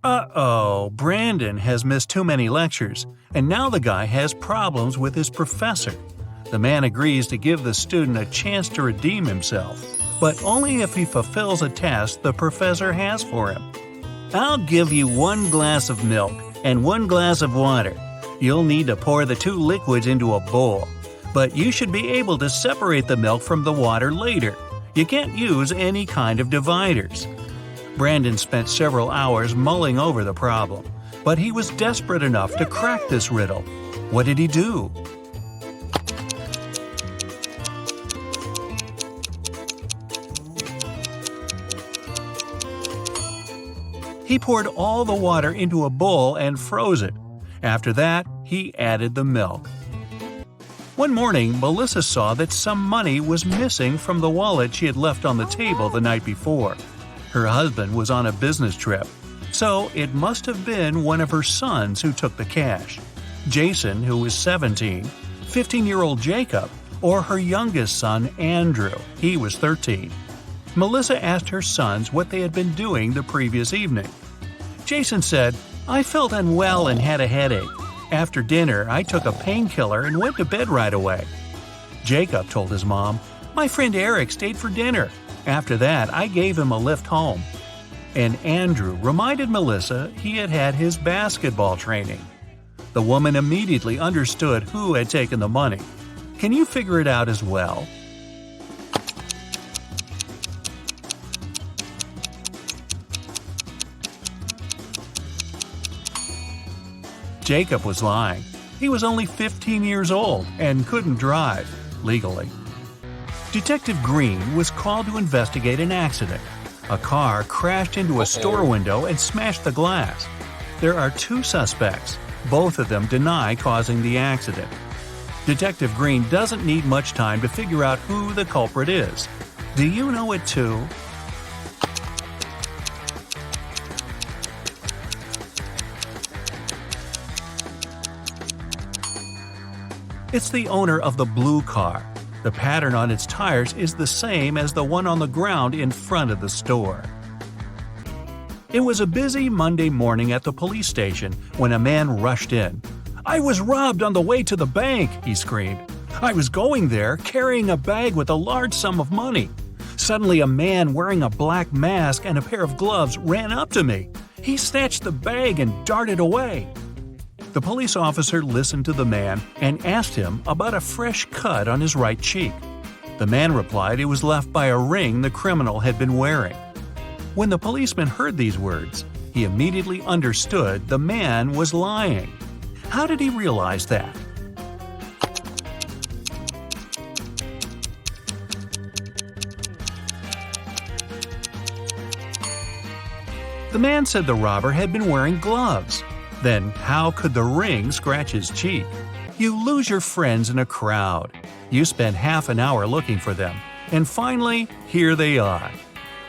Uh-oh, Brandon has missed too many lectures, and now the guy has problems with his professor. The man agrees to give the student a chance to redeem himself, but only if he fulfills a task the professor has for him. I'll give you 1 glass of milk and 1 glass of water. You'll need to pour the 2 liquids into a bowl, but you should be able to separate the milk from the water later. You can't use any kind of dividers. Brandon spent several hours mulling over the problem, but he was desperate enough to crack this riddle. What did he do? He poured all the water into a bowl and froze it. After that, he added the milk. One morning, Melissa saw that some money was missing from the wallet she had left on the table the night before. Her husband was on a business trip, so it must have been one of her sons who took the cash. Jason, who was 17, 15-year-old Jacob, or her youngest son, Andrew. He was 13. Melissa asked her sons what they had been doing the previous evening. Jason said, "I felt unwell and had a headache. After dinner, I took a painkiller and went to bed right away." Jacob told his mom, "My friend Eric stayed for dinner. After that, I gave him a lift home." And Andrew reminded Melissa he had had his basketball training. The woman immediately understood who had taken the money. Can you figure it out as well? Jacob was lying. He was only 15 years old and couldn't drive, legally. Detective Green was called to investigate an accident. A car crashed into a store window and smashed the glass. There are 2 suspects. Both of them deny causing the accident. Detective Green doesn't need much time to figure out who the culprit is. Do you know it too? It's the owner of the blue car. The pattern on its tires is the same as the one on the ground in front of the store. It was a busy Monday morning at the police station when a man rushed in. "I was robbed on the way to the bank," he screamed. "I was going there carrying a bag with a large sum of money. Suddenly a man wearing a black mask and a pair of gloves ran up to me. He snatched the bag and darted away." The police officer listened to the man and asked him about a fresh cut on his right cheek. The man replied it was left by a ring the criminal had been wearing. When the policeman heard these words, he immediately understood the man was lying. How did he realize that? The man said the robber had been wearing gloves. Then how could the ring scratch his cheek? You lose your friends in a crowd. You spend half an hour looking for them, and finally, here they are.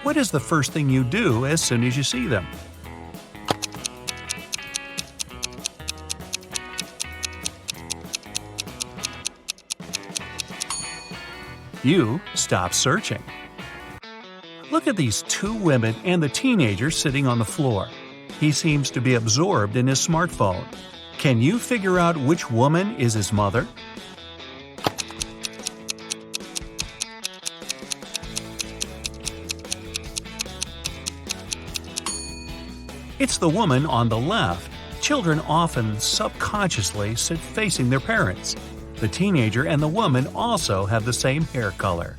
What is the first thing you do as soon as you see them? You stop searching. Look at these 2 women and the teenager sitting on the floor. He seems to be absorbed in his smartphone. Can you figure out which woman is his mother? It's the woman on the left. Children often subconsciously sit facing their parents. The teenager and the woman also have the same hair color.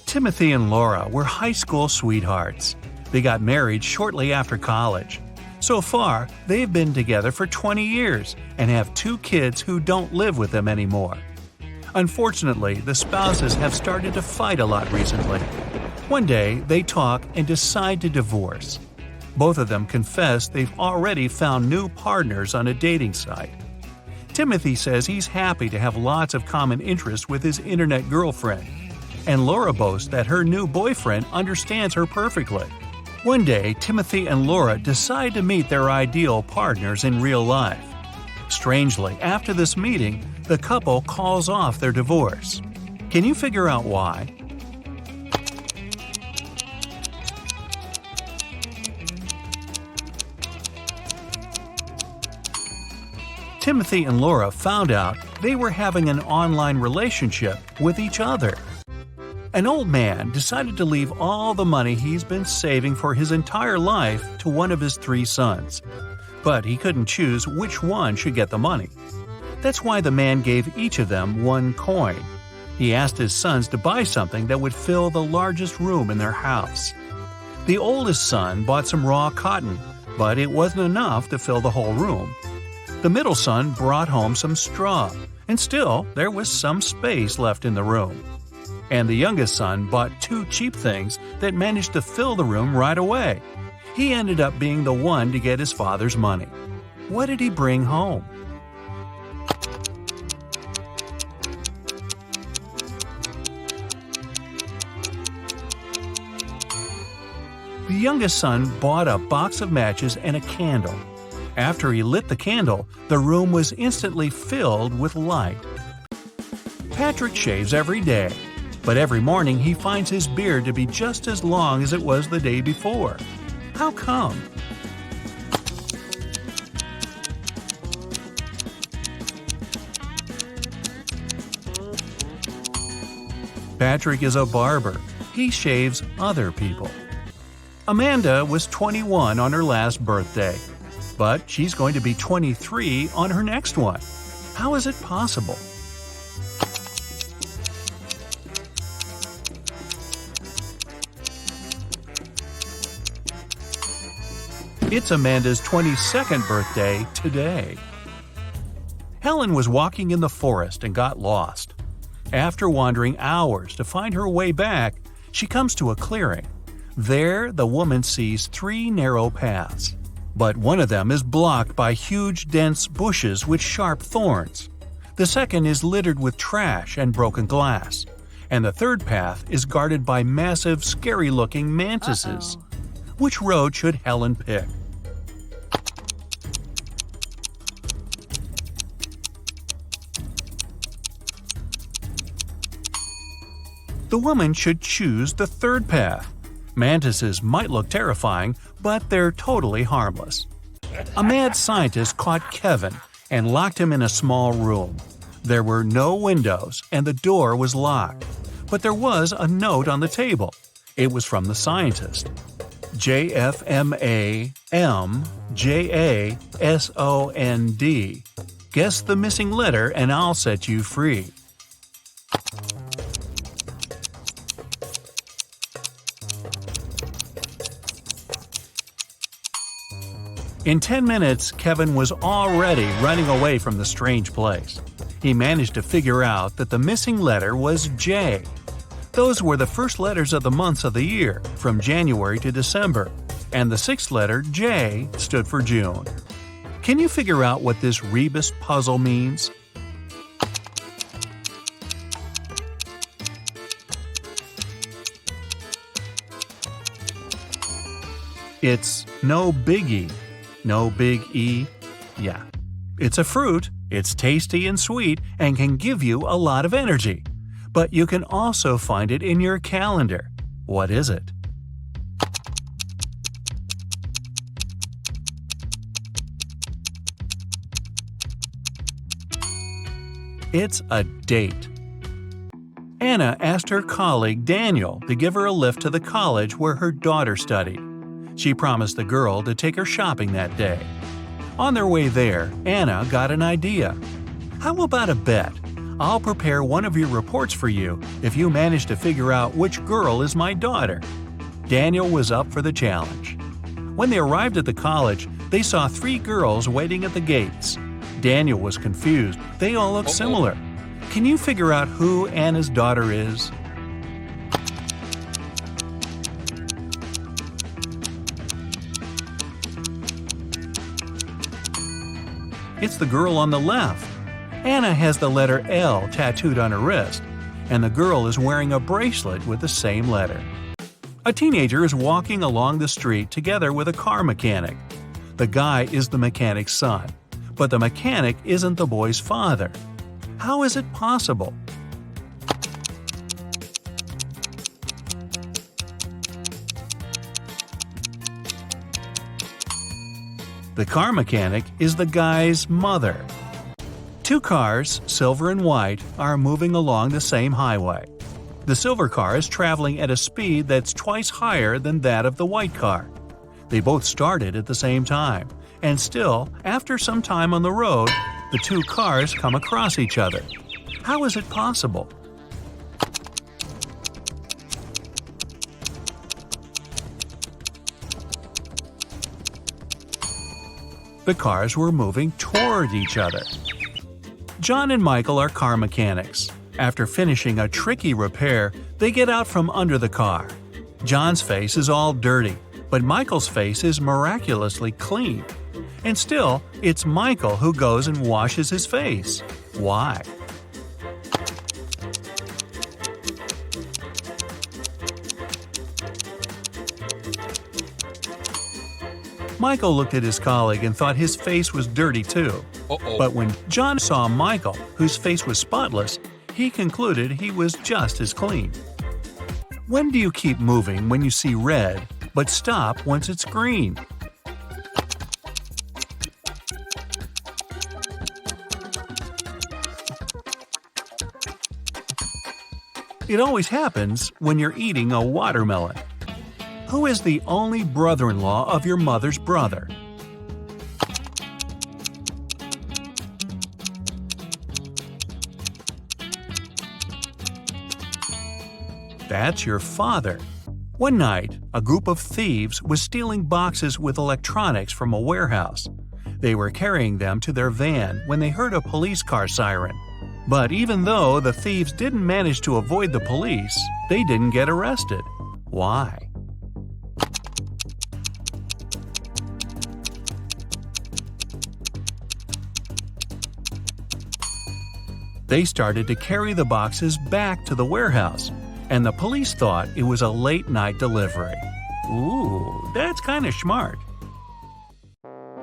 Timothy and Laura were high school sweethearts. They got married shortly after college. So far, they've been together for 20 years and have 2 kids who don't live with them anymore. Unfortunately, the spouses have started to fight a lot recently. One day, they talk and decide to divorce. Both of them confess they've already found new partners on a dating site. Timothy says he's happy to have lots of common interests with his internet girlfriend, and Laura boasts that her new boyfriend understands her perfectly. One day, Timothy and Laura decide to meet their ideal partners in real life. Strangely, after this meeting, the couple calls off their divorce. Can you figure out why? Timothy and Laura found out they were having an online relationship with each other. An old man decided to leave all the money he's been saving for his entire life to one of his 3 sons. But he couldn't choose which one should get the money. That's why the man gave each of them 1 coin. He asked his sons to buy something that would fill the largest room in their house. The oldest son bought some raw cotton, but it wasn't enough to fill the whole room. The middle son brought home some straw, and still there was some space left in the room. And the youngest son bought 2 cheap things that managed to fill the room right away. He ended up being the one to get his father's money. What did he bring home? The youngest son bought a box of matches and a candle. After he lit the candle, the room was instantly filled with light. Patrick shaves every day, but every morning he finds his beard to be just as long as it was the day before. How come? Patrick is a barber. He shaves other people. Amanda was 21 on her last birthday, but she's going to be 23 on her next one. How is it possible? It's Amanda's 22nd birthday today. Helen was walking in the forest and got lost. After wandering hours to find her way back, she comes to a clearing. There, the woman sees 3 narrow paths, but one of them is blocked by huge, dense bushes with sharp thorns. The second is littered with trash and broken glass, and the third path is guarded by massive, scary-looking mantises. Which road should Helen pick? The woman should choose the third path. Mantises might look terrifying, but they're totally harmless. A mad scientist caught Kevin and locked him in a small room. There were no windows and the door was locked, but there was a note on the table. It was from the scientist. JFMAMJASOND. Guess the missing letter and I'll set you free. In 10 minutes, Kevin was already running away from the strange place. He managed to figure out that the missing letter was J. Those were the first letters of the months of the year, from January to December, and the 6th letter, J, stood for June. Can you figure out what this rebus puzzle means? It's no biggie. No big E? Yeah. It's a fruit, it's tasty and sweet, and can give you a lot of energy. But you can also find it in your calendar. What is it? It's a date. Anna asked her colleague Daniel to give her a lift to the college where her daughter studied. She promised the girl to take her shopping that day. On their way there, Anna got an idea. How about a bet? I'll prepare one of your reports for you if you manage to figure out which girl is my daughter. Daniel was up for the challenge. When they arrived at the college, they saw 3 girls waiting at the gates. Daniel was confused. They all looked similar. Can you figure out who Anna's daughter is? It's the girl on the left. Anna has the letter L tattooed on her wrist, and the girl is wearing a bracelet with the same letter. A teenager is walking along the street together with a car mechanic. The guy is the mechanic's son, but the mechanic isn't the boy's father. How is it possible? The car mechanic is the guy's mother. Two cars, silver and white, are moving along the same highway. The silver car is traveling at a speed that's twice higher than that of the white car. They both started at the same time, and still, after some time on the road, the two cars come across each other. How is it possible? The cars were moving toward each other. John and Michael are car mechanics. After finishing a tricky repair, they get out from under the car. John's face is all dirty, but Michael's face is miraculously clean. And still, it's Michael who goes and washes his face. Why? Michael looked at his colleague and thought his face was dirty too. But when John saw Michael, whose face was spotless, he concluded he was just as clean. When do you keep moving when you see red, but stop once it's green? It always happens when you're eating a watermelon. Who is the only brother-in-law of your mother's brother? That's your father. One night, a group of thieves was stealing boxes with electronics from a warehouse. They were carrying them to their van when they heard a police car siren. But even though the thieves didn't manage to avoid the police, they didn't get arrested. Why? They started to carry the boxes back to the warehouse, and the police thought it was a late-night delivery. Ooh, that's kind of smart.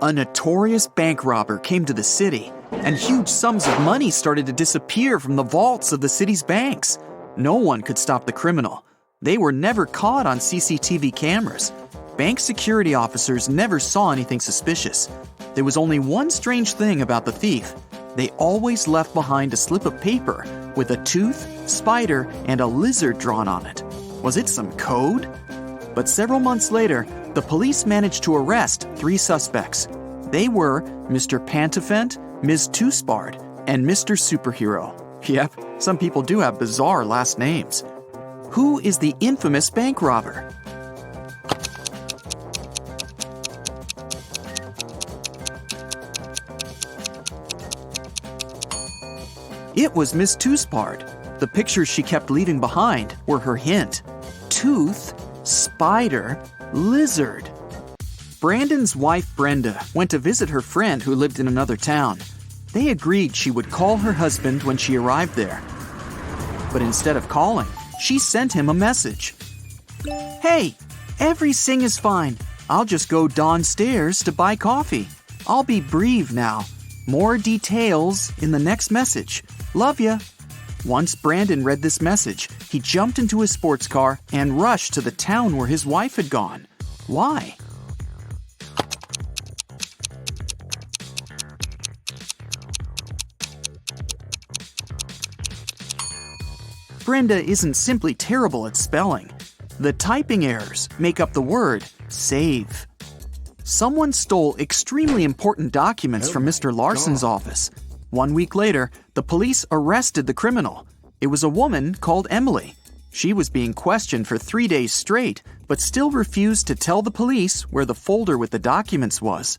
A notorious bank robber came to the city, and huge sums of money started to disappear from the vaults of the city's banks. No one could stop the criminal. They were never caught on CCTV cameras. Bank security officers never saw anything suspicious. There was only one strange thing about the thief. They always left behind a slip of paper with a tooth, spider, and a lizard drawn on it. Was it some code? But several months later, the police managed to arrest 3 suspects. They were Mr. Pantafent, Ms. Toothspard, and Mr. Superhero. Yep, some people do have bizarre last names. Who is the infamous bank robber? It was Miss Toothspard. The pictures she kept leaving behind were her hint. Tooth, spider, lizard. Brandon's wife Brenda went to visit her friend who lived in another town. They agreed she would call her husband when she arrived there. But instead of calling, she sent him a message. Hey, everything is fine. I'll just go downstairs to buy coffee. I'll be brief now. More details in the next message. Love ya. Once Brandon read this message, he jumped into his sports car and rushed to the town where his wife had gone. Why? Brenda isn't simply terrible at spelling. The typing errors make up the word save. Someone stole extremely important documents from Mr. Larson's office. 1 week later, the police arrested the criminal. It was a woman called Emily. She was being questioned for 3 days straight, but still refused to tell the police where the folder with the documents was.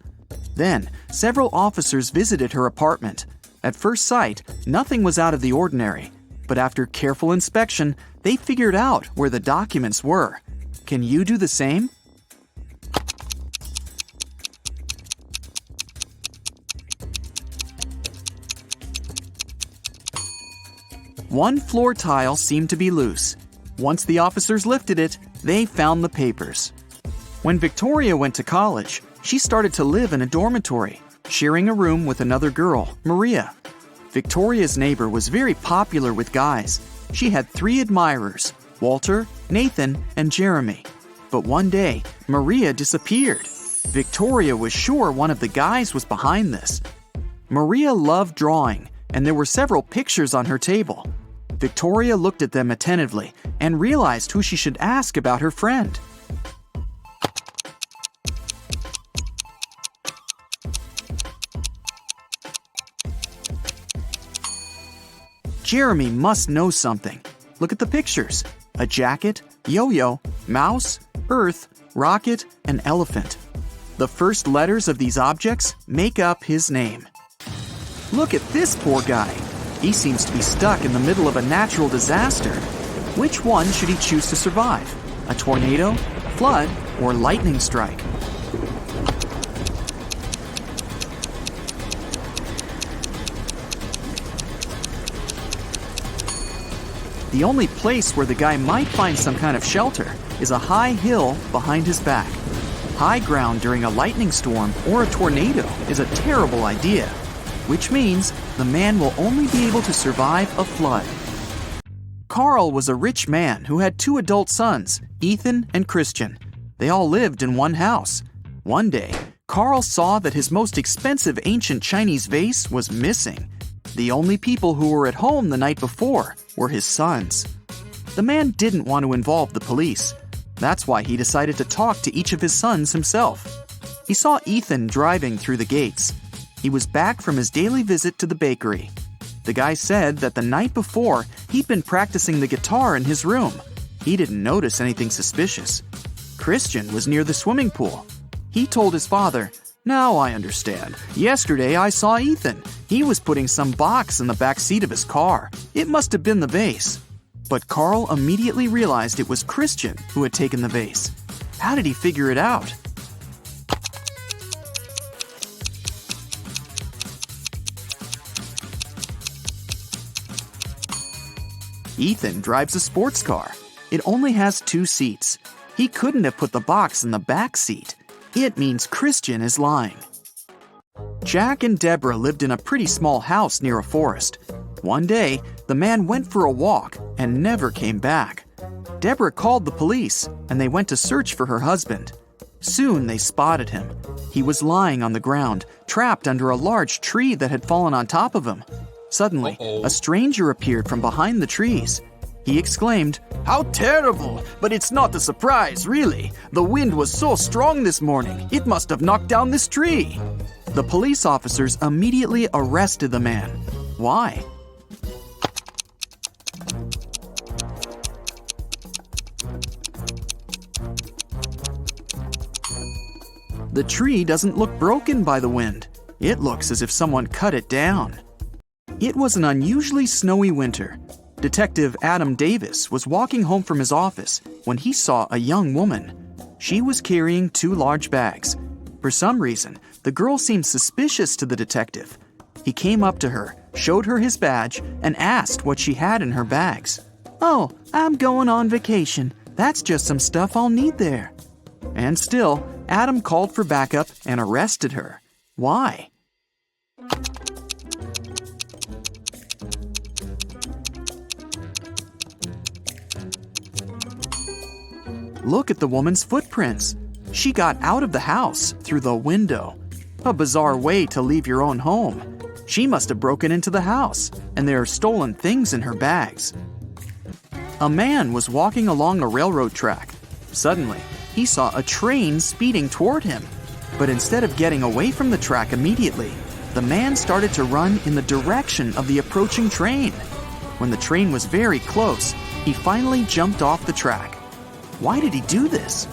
Then, several officers visited her apartment. At first sight, nothing was out of the ordinary. But after careful inspection, they figured out where the documents were. Can you do the same? One floor tile seemed to be loose. Once the officers lifted it, they found the papers. When Victoria went to college, she started to live in a dormitory, sharing a room with another girl, Maria. Victoria's neighbor was very popular with guys. She had 3 admirers, Walter, Nathan, and Jeremy. But one day, Maria disappeared. Victoria was sure one of the guys was behind this. Maria loved drawing, and there were several pictures on her table. Victoria looked at them attentively and realized who she should ask about her friend. Jeremy must know something. Look at the pictures. A jacket, yo-yo, mouse, earth, rocket, and elephant. The first letters of these objects make up his name. Look at this poor guy. He seems to be stuck in the middle of a natural disaster. Which one should he choose to survive? A tornado, flood, or lightning strike? The only place where the guy might find some kind of shelter is a high hill behind his back. High ground during a lightning storm or a tornado is a terrible idea, which means the man will only be able to survive a flood. Carl was a rich man who had 2 adult sons, Ethan and Christian. They all lived in one house. One day, Carl saw that his most expensive ancient Chinese vase was missing. The only people who were at home the night before were his sons. The man didn't want to involve the police. That's why he decided to talk to each of his sons himself. He saw Ethan driving through the gates. He was back from his daily visit to the bakery. The guy said that the night before, he'd been practicing the guitar in his room. He didn't notice anything suspicious. Christian was near the swimming pool. He told his father, "Now I understand. Yesterday I saw Ethan. He was putting some box in the back seat of his car. It must have been the vase." But Carl immediately realized it was Christian who had taken the vase. How did he figure it out? Ethan drives a sports car. It only has 2 seats. He couldn't have put the box in the back seat. It means Christian is lying. Jack and Deborah lived in a pretty small house near a forest. One day, the man went for a walk and never came back. Deborah called the police, and they went to search for her husband. Soon they spotted him. He was lying on the ground, trapped under a large tree that had fallen on top of him. Suddenly, a stranger appeared from behind the trees. He exclaimed, "How terrible! But it's not a surprise, really. The wind was so strong this morning, it must have knocked down this tree." The police officers immediately arrested the man. Why? The tree doesn't look broken by the wind. It looks as if someone cut it down. It was an unusually snowy winter. Detective Adam Davis was walking home from his office when he saw a young woman. She was carrying 2 large bags. For some reason, the girl seemed suspicious to the detective. He came up to her, showed her his badge, and asked what she had in her bags. "Oh, I'm going on vacation. That's just some stuff I'll need there." And still, Adam called for backup and arrested her. Why? Look at the woman's footprints. She got out of the house through the window. A bizarre way to leave your own home. She must have broken into the house, and there are stolen things in her bags. A man was walking along a railroad track. Suddenly, he saw a train speeding toward him. But instead of getting away from the track immediately, the man started to run in the direction of the approaching train. When the train was very close, he finally jumped off the track. Why did he do this?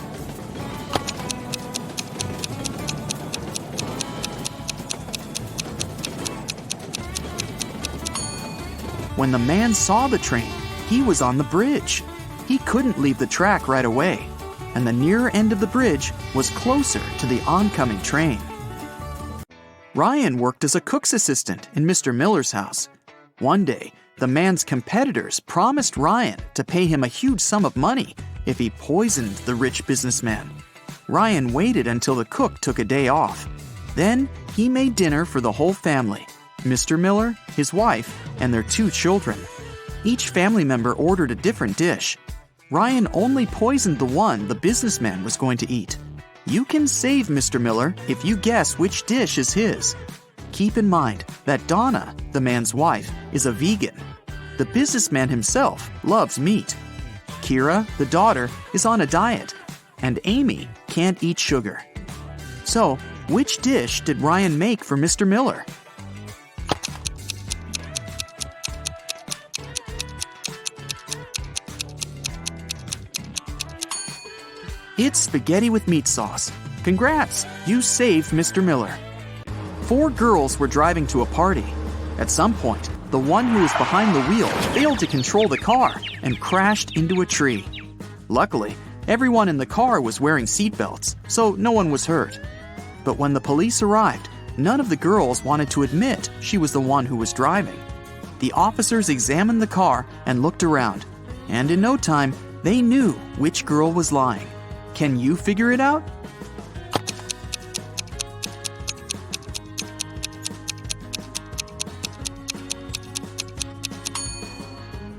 When the man saw the train, he was on the bridge. He couldn't leave the track right away, and the nearer end of the bridge was closer to the oncoming train. Ryan worked as a cook's assistant in Mr. Miller's house. One day, the man's competitors promised Ryan to pay him a huge sum of money if he poisoned the rich businessman. Ryan waited until the cook took a day off. Then he made dinner for the whole family, Mr. Miller, his wife, and their 2 children. Each family member ordered a different dish. Ryan only poisoned the one the businessman was going to eat. You can save Mr. Miller if you guess which dish is his. Keep in mind that Donna, the man's wife, is a vegan. The businessman himself loves meat. Kira, the daughter, is on a diet, and Amy can't eat sugar. So, which dish did Ryan make for Mr. Miller? It's spaghetti with meat sauce. Congrats, you saved Mr. Miller. 4 girls were driving to a party. At some point, the one who was behind the wheel failed to control the car and crashed into a tree. Luckily, everyone in the car was wearing seatbelts, so no one was hurt. But when the police arrived, none of the girls wanted to admit she was the one who was driving. The officers examined the car and looked around, and in no time, they knew which girl was lying. Can you figure it out?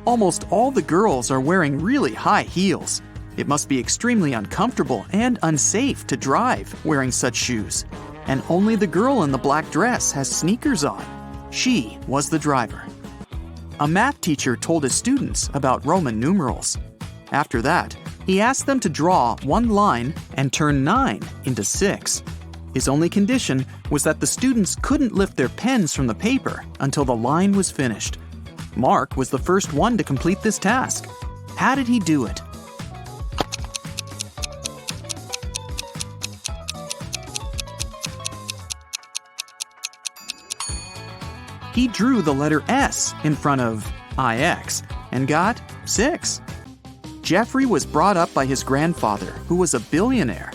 Almost all the girls are wearing really high heels. It must be extremely uncomfortable and unsafe to drive wearing such shoes. And only the girl in the black dress has sneakers on. She was the driver. A math teacher told his students about Roman numerals. After that, he asked them to draw one line and turn 9 into 6. His only condition was that the students couldn't lift their pens from the paper until the line was finished. Mark was the first one to complete this task. How did he do it? He drew the letter S in front of IX and got 6. Jeffrey was brought up by his grandfather, who was a billionaire.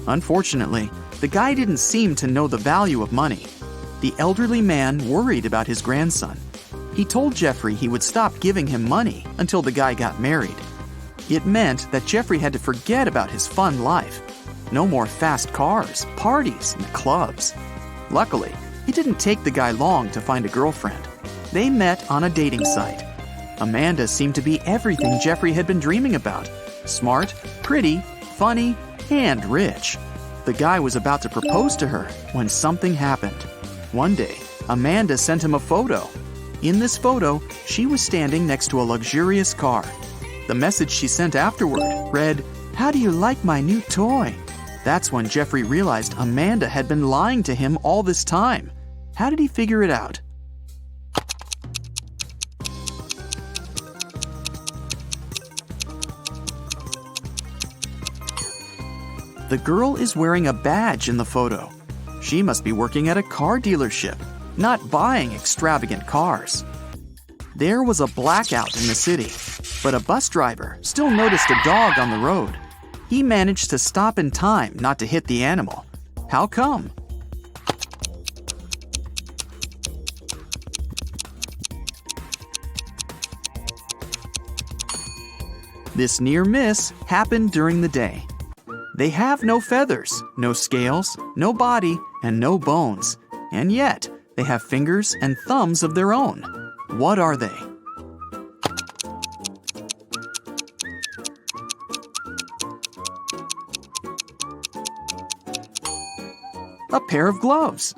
Unfortunately, the guy didn't seem to know the value of money. The elderly man worried about his grandson. He told Jeffrey he would stop giving him money until the guy got married. It meant that Jeffrey had to forget about his fun life. No more fast cars, parties, and clubs. Luckily, it didn't take the guy long to find a girlfriend. They met on a dating site. Amanda seemed to be everything Jeffrey had been dreaming about. Smart, pretty, funny, and rich. The guy was about to propose to her when something happened. One day, Amanda sent him a photo. In this photo, she was standing next to a luxurious car. The message she sent afterward read, "How do you like my new toy?" That's when Jeffrey realized Amanda had been lying to him all this time. How did he figure it out? The girl is wearing a badge in the photo. She must be working at a car dealership, not buying extravagant cars. There was a blackout in the city, but a bus driver still noticed a dog on the road. He managed to stop in time not to hit the animal. How come? This near miss happened during the day. They have no feathers, no scales, no body, and no bones. And yet, they have fingers and thumbs of their own. What are they? A pair of gloves.